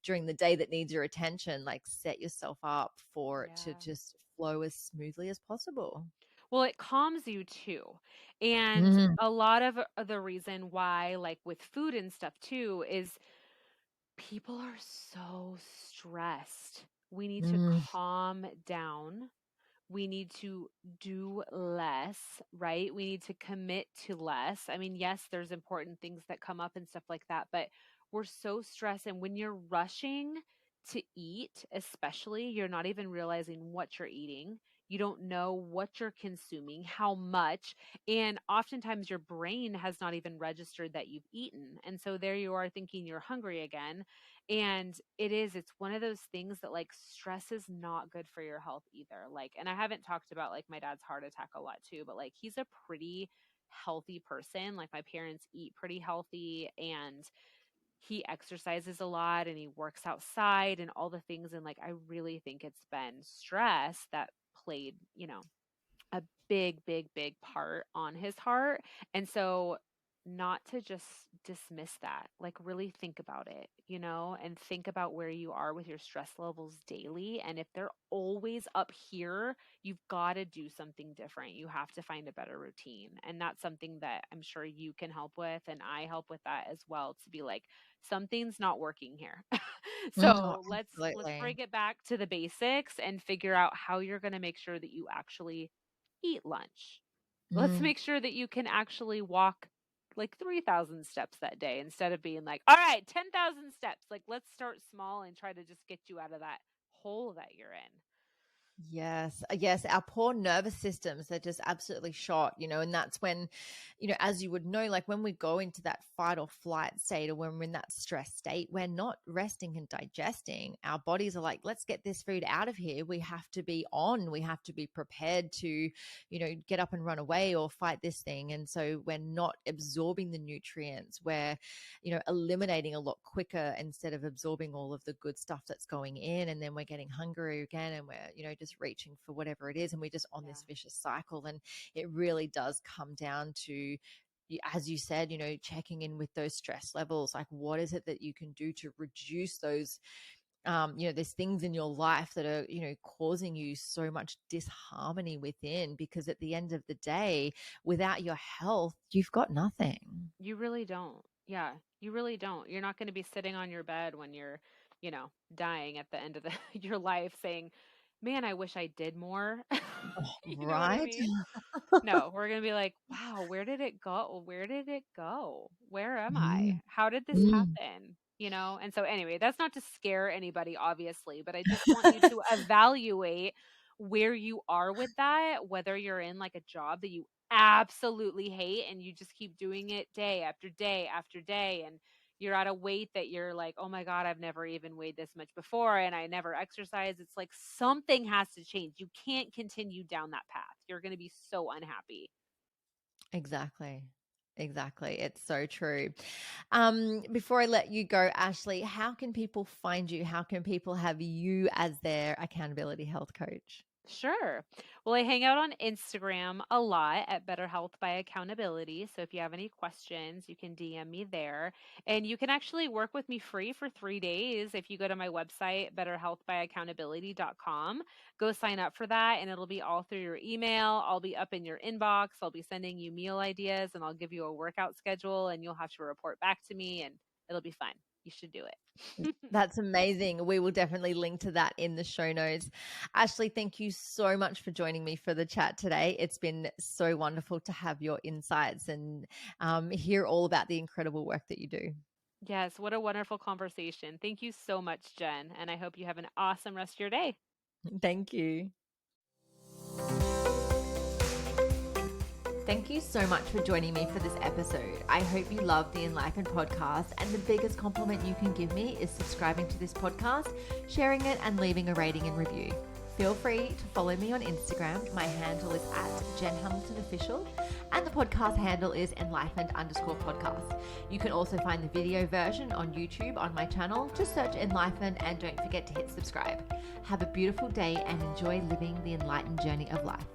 during the day that needs your attention, like, set yourself up for it to Yeah. just flow as smoothly as possible. Well, it calms you too. And Mm, a lot of the reason why, like with food and stuff too, is people are so stressed. We need to mm, calm down. We need to do less, right? We need to commit to less. I mean, yes, there's important things that come up and stuff like that, but we're so stressed. And when you're rushing to eat, especially, you're not even realizing what you're eating. You don't know what you're consuming, how much. And oftentimes your brain has not even registered that you've eaten. And so there you are thinking you're hungry again. And it's one of those things that like stress is not good for your health either. Like, and I haven't talked about like my dad's heart attack a lot too, but like he's a pretty healthy person. Like my parents eat pretty healthy, and he exercises a lot and he works outside and all the things. And like, I really think it's been stress that played, a big, big, big part on his heart. And so, not to just dismiss that, like really think about it, and think about where you are with your stress levels daily. And if they're always up here, you've got to do something different. You have to find a better routine. And that's something that I'm sure you can help with. And I help with that as well, to be like, something's not working here. mm, So let's absolutely. bring it back to the basics and figure out how you're going to make sure that you actually eat lunch. Let's Mm. make sure that you can actually walk like 3,000 steps that day, instead of being like, all right, 10,000 steps. Like, let's start small and try to just get you out of that hole that you're in. Yes, yes, our poor nervous systems are just absolutely shot, and that's when, as you would know, like when we go into that fight or flight state, or when we're in that stress state, we're not resting and digesting. Our bodies are like, let's get this food out of here. We have to be on, we have to be prepared to, get up and run away or fight this thing. And so we're not absorbing the nutrients. We're, eliminating a lot quicker instead of absorbing all of the good stuff that's going in. And then we're getting hungry again, and we're, just reaching for whatever it is. And we're just on Yeah. this vicious cycle. And it really does come down to, as you said, checking in with those stress levels. Like, what is it that you can do to reduce those, there's things in your life that are, causing you so much disharmony within, because at the end of the day, without your health, you've got nothing. You really don't. Yeah, you really don't. You're not going to be sitting on your bed when you're, dying at the end of your life saying, man, I wish I did more. You know what I Right? mean? No, we're going to be like, wow, where did it go? Where did it go? Where am I? Mm, How did this mm, happen? And so anyway, that's not to scare anybody, obviously, but I just want you to evaluate where you are with that, whether you're in like a job that you absolutely hate and you just keep doing it day after day after day. And you're at a weight that you're like, oh my God, I've never even weighed this much before and I never exercise. It's like something has to change. You can't continue down that path. You're going to be so unhappy. exactly. Exactly. It's so true. Before I let you go, Ashley, how can people find you? How can people have you as their accountability health coach? Sure. Well, I hang out on Instagram a lot at Better Health by Accountability. So if you have any questions, you can DM me there. And you can actually work with me free for 3 days if you go to my website, betterhealthbyaccountability.com. Go sign up for that, and it'll be all through your email. I'll be up in your inbox. I'll be sending you meal ideas, and I'll give you a workout schedule, and you'll have to report back to me, and it'll be fun. You should do it. That's amazing. We will definitely link to that in the show notes. Ashley, thank you so much for joining me for the chat today. It's been so wonderful to have your insights and hear all about the incredible work that you do. Yes, what a wonderful conversation. Thank you so much, Jen, and I hope you have an awesome rest of your day. Thank you. Thank you so much for joining me for this episode. I hope you love the Enlightened podcast, and the biggest compliment you can give me is subscribing to this podcast, sharing it, and leaving a rating and review. Feel free to follow me on Instagram. My handle is @JenHamiltonOfficial and the podcast handle is enlightened_podcast. You can also find the video version on YouTube on my channel. Just search Enlightened and don't forget to hit subscribe. Have a beautiful day and enjoy living the enlightened journey of life.